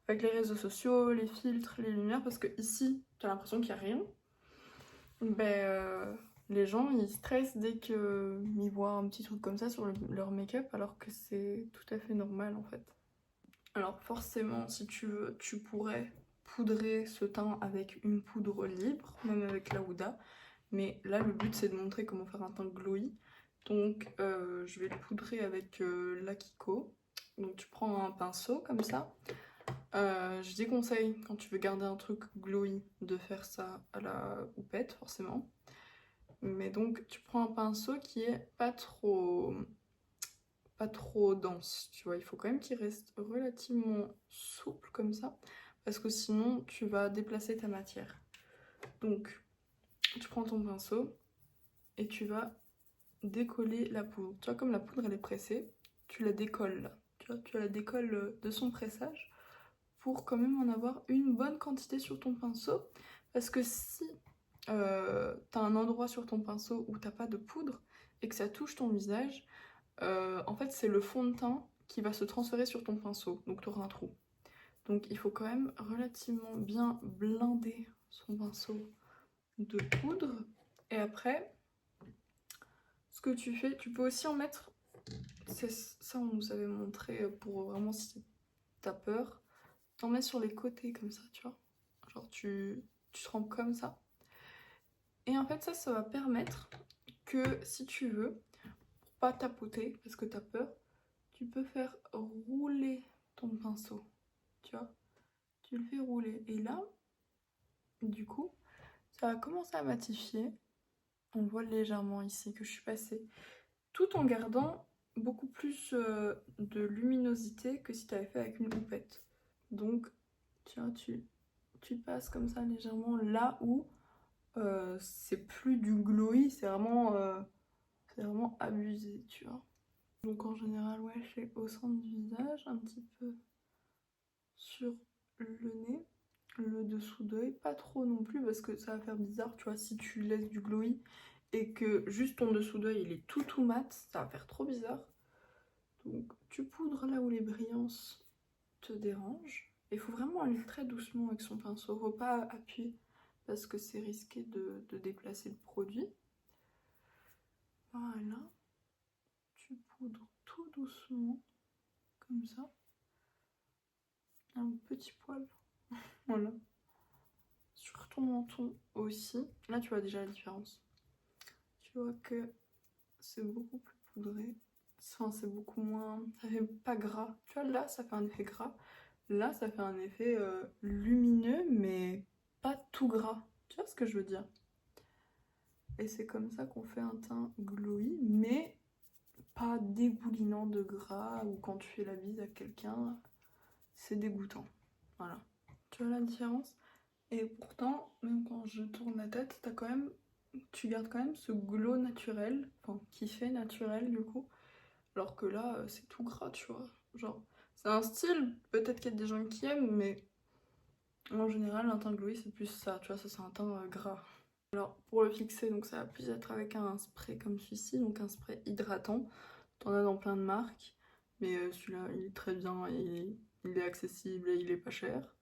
Speaker 1: Avec les réseaux sociaux, les filtres, les lumières, parce que ici, t'as l'impression qu'il n'y a rien. Les gens ils stressent dès qu'ils voient un petit truc comme ça sur leur make-up, alors que c'est tout à fait normal en fait. Alors, forcément, si tu veux, tu pourrais poudrer ce teint avec une poudre libre, même avec la Huda. Mais là, le but, c'est de montrer comment faire un teint glowy. Donc, je vais le poudrer avec l'Akiko. Donc, tu prends un pinceau comme ça. Je déconseille, quand tu veux garder un truc glowy, de faire ça à la houppette, forcément. Mais donc, tu prends un pinceau qui est pas trop dense, tu vois. Il faut quand même qu'il reste relativement souple comme ça. Parce que sinon, tu vas déplacer ta matière. Donc, tu prends ton pinceau et tu vas décoller la poudre. Tu vois, comme la poudre elle est pressée, tu la décolles là. Tu vois, tu la décolles de son pressage pour quand même en avoir une bonne quantité sur ton pinceau. Parce que si t'as un endroit sur ton pinceau où t'as pas de poudre et que ça touche ton visage, en fait c'est le fond de teint qui va se transférer sur ton pinceau. Donc tu auras un trou. Donc il faut quand même relativement bien blinder son pinceau de poudre. Et après, ce que tu fais, tu peux aussi en mettre. Ça, on nous avait montré pour vraiment si t'as peur. T'en mets sur les côtés comme ça, tu vois. Genre, tu trempes comme ça. Et en fait, ça va permettre que si tu veux, pour pas tapoter parce que t'as peur, tu peux faire rouler ton pinceau. Tu vois, tu le fais rouler. Et là, du coup, ça va commencer à matifier. On voit légèrement ici que je suis passée. Tout en gardant beaucoup plus de luminosité que si tu avais fait avec une houppette. Donc, tiens, tu passes comme ça légèrement là où c'est plus du glowy, c'est vraiment abusé, tu vois. Donc en général, ouais, je fais au centre du visage, un petit peu sur le nez, le dessous d'œil, pas trop non plus parce que ça va faire bizarre, tu vois, si tu laisses du glowy et que juste ton dessous d'œil il est tout mat, ça va faire trop bizarre. Donc tu poudres là où les brillances te dérangent. Il faut vraiment aller très doucement avec son pinceau, faut pas appuyer parce que c'est risqué de déplacer le produit. Voilà, tu poudres tout doucement, comme ça. Un petit poil, voilà. Sur ton menton aussi, là tu vois déjà la différence. Tu vois que c'est beaucoup plus poudré. Enfin, c'est beaucoup moins... Ça fait pas gras. Tu vois, là, ça fait un effet gras. Là, ça fait un effet lumineux, mais pas tout gras. Tu vois ce que je veux dire? Et c'est comme ça qu'on fait un teint glowy, mais pas dégoulinant de gras ou quand tu fais la bise à quelqu'un, c'est dégoûtant. Voilà. Tu vois la différence? Et pourtant, même quand je tourne la tête, tu gardes quand même ce glow naturel, enfin qui fait naturel du coup, alors que là, c'est tout gras, tu vois. Genre, c'est un style, peut-être qu'il y a des gens qui aiment, mais en général, un teint glowy, c'est plus ça, tu vois, ça c'est un teint gras. Alors, pour le fixer, donc ça va plus être avec un spray comme celui-ci, donc un spray hydratant. T'en as dans plein de marques, mais celui-là, il est très bien, il est accessible et il est pas cher.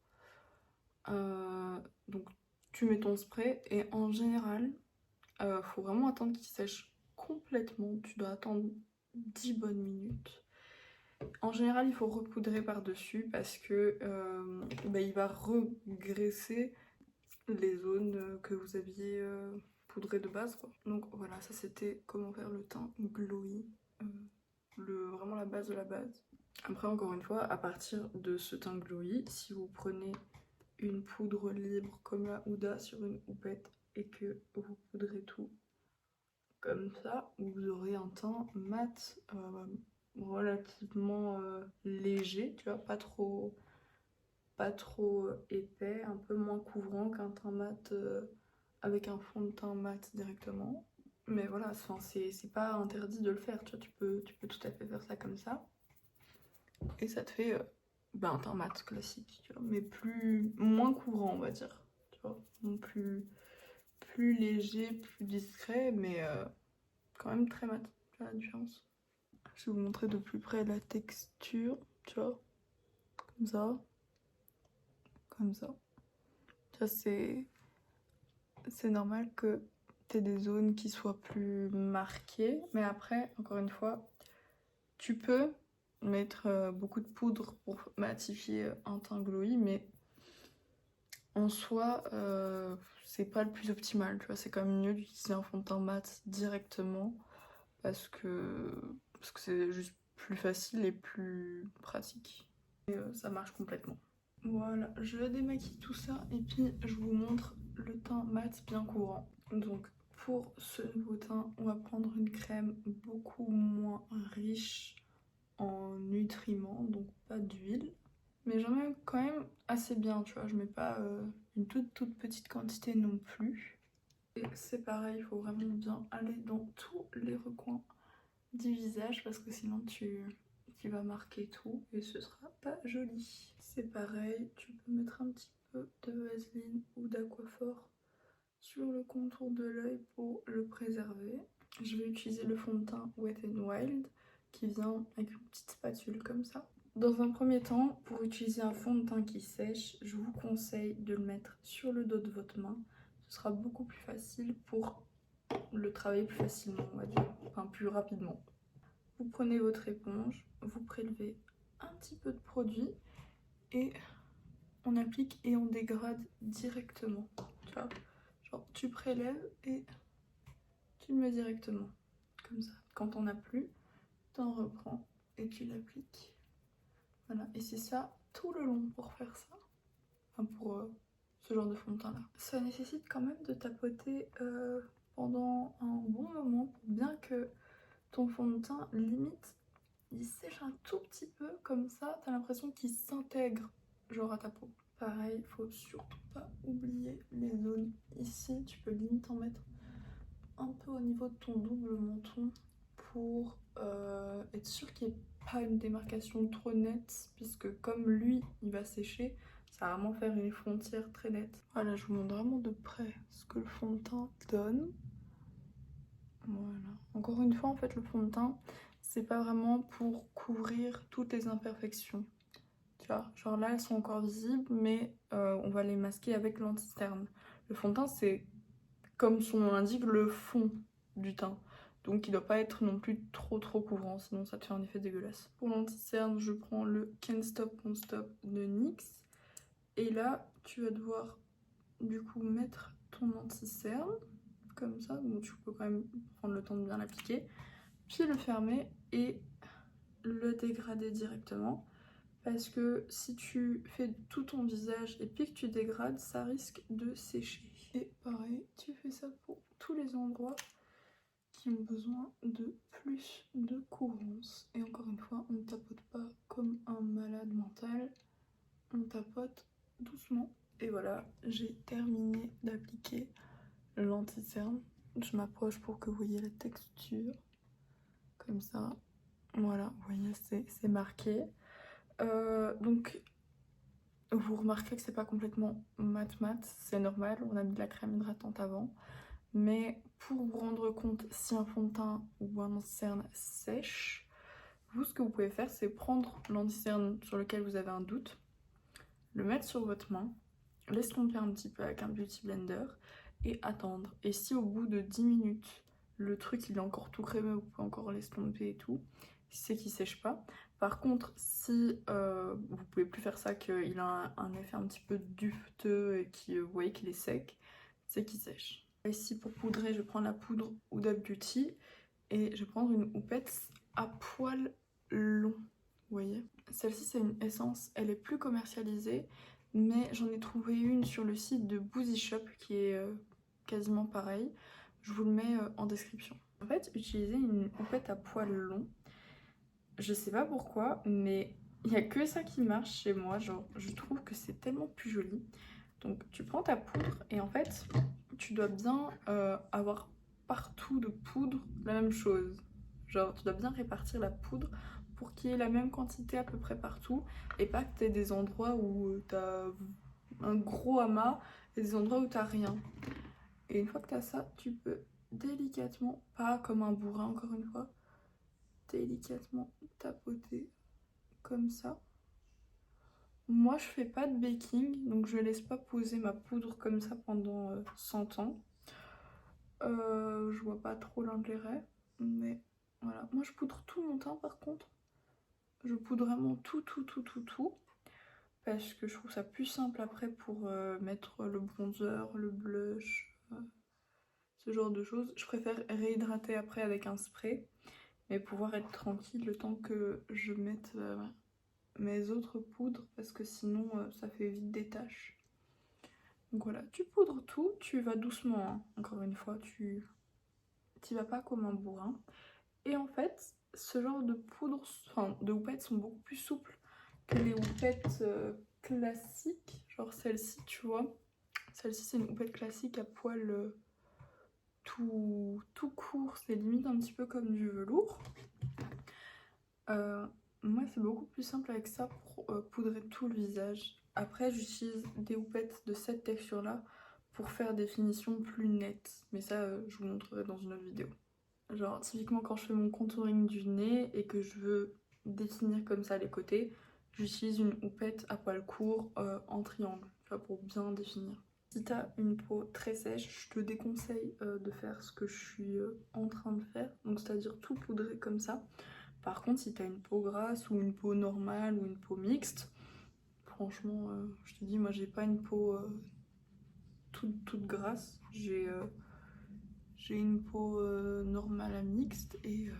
Speaker 1: Donc, tu mets ton spray et en général, faut vraiment attendre qu'il sèche complètement. Tu dois attendre 10 bonnes minutes. En général, il faut repoudrer par-dessus parce que il va regraisser les zones que vous aviez poudrées de base, quoi. Donc voilà, ça c'était comment faire le teint glowy. Vraiment la base de la base. Après, encore une fois, à partir de ce teint glowy, si vous prenez une poudre libre comme la Huda sur une houppette et que vous poudrez tout comme ça, vous aurez un teint mat relativement léger, tu vois, pas trop épais, un peu moins couvrant qu'un teint mat avec un fond de teint mat directement. Mais voilà, c'est pas interdit de le faire, tu vois, tu peux tout à fait faire ça comme ça. Et ça te fait un teint mat classique, tu vois, mais moins couvrant, on va dire, tu vois, non plus léger, plus discret, mais quand même très mat, tu vois la différence. Je vais vous montrer de plus près la texture, tu vois, comme ça, comme ça. Tu vois, c'est normal que tu aies des zones qui soient plus marquées, mais après, encore une fois, tu peux mettre beaucoup de poudre pour matifier un teint glowy, mais en soi, c'est pas le plus optimal, tu vois, c'est quand même mieux d'utiliser un fond de teint mat directement parce que c'est juste plus facile et plus pratique. Et ça marche complètement. Voilà, je démaquille tout ça et puis je vous montre le teint mat bien couvrant. Donc pour ce nouveau teint, on va prendre une crème beaucoup moins riche en nutriments, donc pas d'huile. Mais j'en mets quand même assez bien, tu vois, je mets pas une toute petite quantité non plus. Et c'est pareil, il faut vraiment bien aller dans tous les recoins du visage parce que sinon tu vas marquer tout et ce sera pas joli. C'est pareil, tu peux mettre un petit peu de vaseline ou d'aquaphor sur le contour de l'œil pour le préserver. Je vais utiliser le fond de teint Wet n Wild qui vient avec une petite spatule comme ça. Dans un premier temps, pour utiliser un fond de teint qui sèche, je vous conseille de le mettre sur le dos de votre main. Ce sera beaucoup plus facile pour le travailler plus facilement, on va dire, enfin plus rapidement. Vous prenez votre éponge, vous prélevez un petit peu de produit et on applique et on dégrade directement. Tu vois, genre tu prélèves et tu le mets directement, comme ça. Quand on n'a plus, t'en reprends et tu l'appliques. Voilà, et c'est ça tout le long pour faire ça, enfin pour ce genre de fond de teint là. Ça nécessite quand même de tapoter pendant un bon moment pour bien que ton fond de teint limite il sèche un tout petit peu, comme ça t'as l'impression qu'il s'intègre genre à ta peau. Pareil, faut surtout pas oublier les zones ici, tu peux limite en mettre un peu au niveau de ton double menton pour être sûr qu'il n'y ait pas une démarcation trop nette, puisque comme lui il va sécher, ça va vraiment faire une frontière très nette. Voilà, je vous montre vraiment de près ce que le fond de teint donne. Voilà. Encore une fois, en fait, le fond de teint, c'est pas vraiment pour couvrir toutes les imperfections. Tu vois, genre là, elles sont encore visibles, mais on va les masquer avec l'anti-cerne. Le fond de teint, c'est, comme son nom l'indique, le fond du teint. Donc il doit pas être non plus trop couvrant, sinon ça te fait un effet dégueulasse. Pour l'anti-cerne, je prends le Can't Stop Won't Stop de NYX. Et là, tu vas devoir du coup mettre ton anti-cerne comme ça, donc tu peux quand même prendre le temps de bien l'appliquer, puis le fermer et le dégrader directement, parce que si tu fais tout ton visage et puis que tu dégrades, ça risque de sécher. Et pareil, tu fais ça pour tous les endroits qui ont besoin de plus de courance. Et encore une fois, on ne tapote pas comme un malade mental, on tapote doucement. Et voilà, j'ai terminé d'appliquer l'anti-cerne. Je m'approche pour que vous voyez la texture, comme ça. Voilà, vous voyez, c'est marqué. Donc, vous remarquez que c'est pas complètement mat-mat, c'est normal, on a mis de la crème hydratante avant. Mais pour vous rendre compte si un fond de teint ou un anti-cerne sèche, vous, ce que vous pouvez faire, c'est prendre l'anti-cerne sur lequel vous avez un doute, le mettre sur votre main, l'estomper un petit peu avec un beauty blender et attendre. Et si au bout de 10 minutes, le truc il est encore tout crémeux, vous pouvez encore l'estomper et tout, c'est qu'il sèche pas. Par contre, si vous pouvez plus faire ça, qu'il a un effet un petit peu duveteux et que vous voyez qu'il est sec, c'est qu'il sèche. Ici pour poudrer, je vais prendre la poudre Huda Beauty et je vais prendre une houppette à poils longs. Vous voyez, celle-ci c'est une essence, elle est plus commercialisée, mais j'en ai trouvé une sur le site de Boozy Shop qui est quasiment pareil. Je vous le mets en description. En fait, utiliser une houppette à poils longs, je sais pas pourquoi, mais il n'y a que ça qui marche chez moi. Genre, je trouve que c'est tellement plus joli. Donc, tu prends ta poudre et en fait, tu dois bien avoir partout de poudre la même chose. Genre, tu dois bien répartir la poudre pour qu'il y ait la même quantité à peu près partout et pas que tu aies des endroits où tu as un gros amas et des endroits où tu rien. Et une fois que tu as ça, tu peux délicatement, pas comme un bourrin encore une fois, délicatement tapoter comme ça. Moi je fais pas de baking, donc je laisse pas poser ma poudre comme ça pendant 100 ans. Je vois pas trop l'intérêt, mais voilà. Moi je poudre tout mon teint par contre. Je poudre vraiment tout, parce que je trouve ça plus simple après pour mettre le bronzer, le blush, ce genre de choses. Je préfère réhydrater après avec un spray, mais pouvoir être tranquille le temps que je mette mes autres poudres, parce que sinon ça fait vite des taches. Donc voilà, tu poudres tout, tu vas doucement, hein. Encore une fois, tu vas pas comme un bourrin. Et en fait, ce genre de poudre, enfin de houppettes sont beaucoup plus souples que les houpettes classiques. Genre celle-ci, tu vois. Celle-ci, c'est une houppette classique à poils tout court. C'est limite un petit peu comme du velours. Moi, c'est beaucoup plus simple avec ça pour poudrer tout le visage. Après, j'utilise des houpettes de cette texture-là pour faire des finitions plus nettes. Mais ça, je vous montrerai dans une autre vidéo. Genre, typiquement, quand je fais mon contouring du nez et que je veux définir comme ça les côtés, j'utilise une houppette à poils courts en triangle, tu vois, pour bien définir. Si t'as une peau très sèche, je te déconseille de faire ce que je suis en train de faire, donc c'est-à-dire tout poudrer comme ça. Par contre, si t'as une peau grasse ou une peau normale ou une peau mixte, franchement, je te dis, moi j'ai pas une peau toute grasse, j'ai une peau normale à mixte et il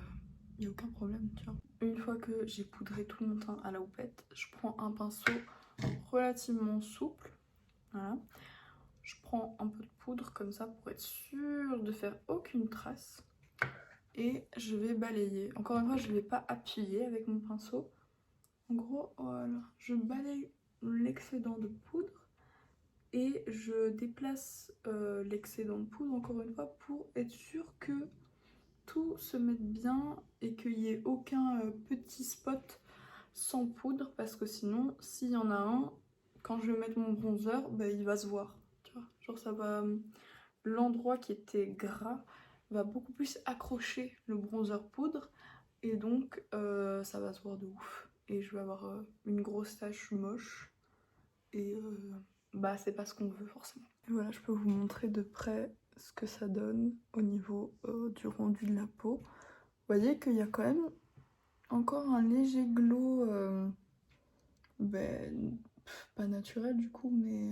Speaker 1: n'y a aucun problème, tu vois. Une fois que j'ai poudré tout mon teint à la houppette, je prends un pinceau relativement souple, voilà. Je prends un peu de poudre comme ça pour être sûre de faire aucune trace. Et je vais balayer. Encore une fois, je ne vais pas appuyer avec mon pinceau. En gros, voilà, je balaye l'excédent de poudre et je déplace l'excédent de poudre encore une fois pour être sûre que tout se mette bien et qu'il n'y ait aucun petit spot sans poudre, parce que sinon, s'il y en a un, quand je vais mettre mon bronzer, bah, il va se voir. Tu vois, genre ça va... L'endroit qui était gras va beaucoup plus accrocher le bronzer poudre et donc ça va se voir de ouf. Et je vais avoir une grosse tache moche et bah c'est pas ce qu'on veut forcément. Et voilà, je peux vous montrer de près ce que ça donne au niveau du rendu de la peau. Vous voyez qu'il y a quand même encore un léger glow, pas naturel du coup, mais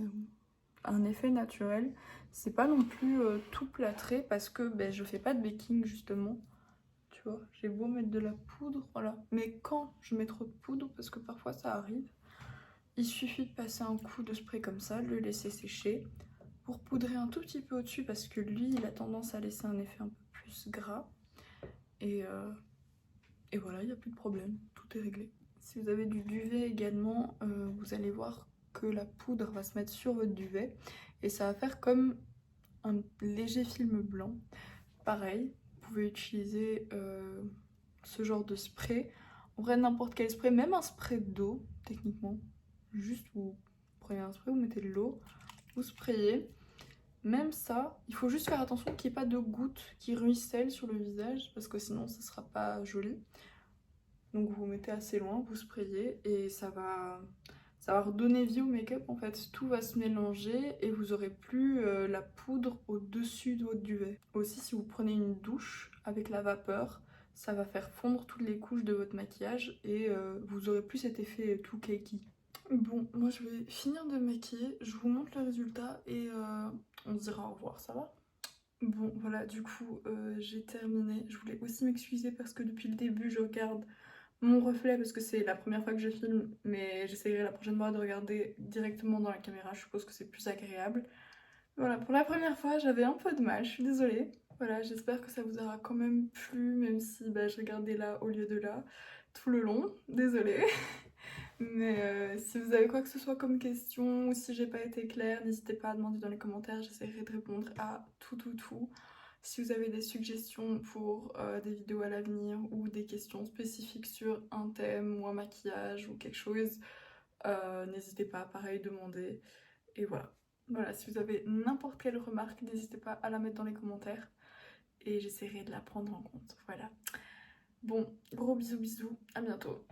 Speaker 1: un effet naturel. C'est pas non plus tout plâtré parce que je fais pas de baking justement. Tu vois, j'ai beau mettre de la poudre, voilà. Mais quand je mets trop de poudre, parce que parfois ça arrive, il suffit de passer un coup de spray comme ça, le laisser sécher pour poudrer un tout petit peu au-dessus parce que lui il a tendance à laisser un effet un peu plus gras. Et voilà, il n'y a plus de problème, tout est réglé. Si vous avez du duvet également, vous allez voir que la poudre va se mettre sur votre duvet et ça va faire comme un léger film blanc. Pareil, vous pouvez utiliser ce genre de spray. En vrai, n'importe quel spray, même un spray d'eau, techniquement. Juste vous prenez un spray, vous mettez de l'eau, vous sprayez. Même ça, il faut juste faire attention qu'il n'y ait pas de gouttes qui ruissellent sur le visage parce que sinon ça sera pas joli. Donc vous mettez assez loin, vous sprayez et ça va redonner vie au make-up en fait. Tout va se mélanger et vous aurez plus la poudre au-dessus de votre duvet. Aussi si vous prenez une douche avec la vapeur, ça va faire fondre toutes les couches de votre maquillage et vous aurez plus cet effet tout cakey. Bon, moi je vais finir de maquiller, je vous montre le résultat et on se dira au revoir, ça va? Bon voilà, du coup j'ai terminé. Je voulais aussi m'excuser parce que depuis le début je regarde mon reflet parce que c'est la première fois que je filme, mais j'essaierai la prochaine fois de regarder directement dans la caméra, je suppose que c'est plus agréable. Voilà, pour la première fois j'avais un peu de mal, je suis désolée. Voilà, j'espère que ça vous aura quand même plu, même si je regardais là au lieu de là tout le long, désolée. Mais si vous avez quoi que ce soit comme question ou si j'ai pas été claire, n'hésitez pas à demander dans les commentaires, j'essaierai de répondre à tout. Si vous avez des suggestions pour des vidéos à l'avenir ou des questions spécifiques sur un thème ou un maquillage ou quelque chose, n'hésitez pas, pareil, demander. Et voilà. Voilà, si vous avez n'importe quelle remarque, n'hésitez pas à la mettre dans les commentaires et j'essaierai de la prendre en compte. Voilà. Bon, gros bisous, à bientôt.